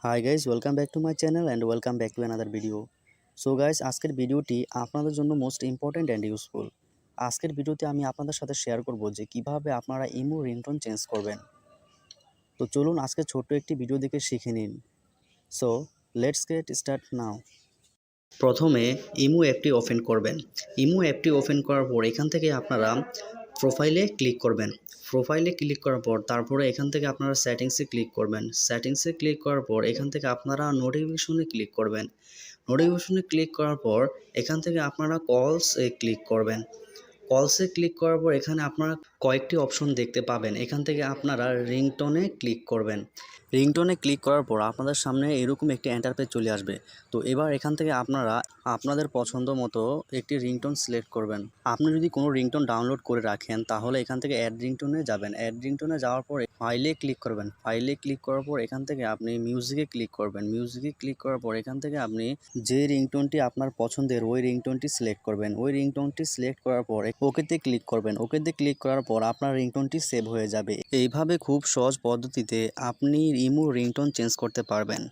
Hi guys, welcome back to my channel and welcome back to another video. So guys, আজকের ভিডিওটি আপনাদের জন্য most important and useful. আজকের ভিডিওতে আমি আপনাদের সাথে শেয়ার করব যে কিভাবে আপনারা ইমো রিংটোন চেঞ্জ করবেন। তো চলুন আজকে ছোট্ট একটি ভিডিও দেখে শিখে নিন। So let's get start now. প্রথমে ইমো অ্যাপটি ওপেন করবেন। ইমো অ্যাপটি ওপেন করার পর এখান থেকে আপনারা প্রোফাইলে ক্লিক করবেন। প্রোফাইলে ক্লিক করার পর তারপরে এখান থেকে আপনারা সেটিংসে ক্লিক করবেন। সেটিংসে ক্লিক করার পর এখান থেকে আপনারা নোটিফিকেশনে ক্লিক করবেন। নোটিফিকেশনে ক্লিক করার পর এখান থেকে আপনারা কলসে ক্লিক করবেন। কলসে ক্লিক করার পর এখানে আপনারা কয়েকটি অপশন দেখতে পাবেন। এখান থেকে আপনারা রিংটোনে ক্লিক করবেন। রিংটোনে ক্লিক করার পর আপনাদের সামনে এরকম একটি ইন্টারফেস চলে আসবে। তো এবার এখান থেকে আপনারা আপনাদের পছন্দ মতো একটি রিংটোন সিলেক্ট করবেন। আপনি যদি কোনো রিংটোন ডাউনলোড করে রাখেন তাহলে এখান থেকে অ্যাড রিংটোনে যাবেন। অ্যাড রিংটোনে যাওয়ার পর ফাইলে ক্লিক করবেন। ফাইলে ক্লিক করার পর এখান থেকে আপনি মিউজিকে ক্লিক করবেন। মিউজিকে ক্লিক করার পর এখান থেকে আপনি যে রিংটোনটি আপনার পছন্দের ওই রিংটোনটি সিলেক্ট করবেন। ওই রিংটোনটি সিলেক্ট করার পর ওকেতে ক্লিক করবেন। ওকেতে ক্লিক করার পর আপনার রিংটোনটি সেভ হয়ে যাবে। এইভাবে খুব সহজ পদ্ধতিতে আপনি ইমো রিংটোন চেঞ্জ করতে পারবেন।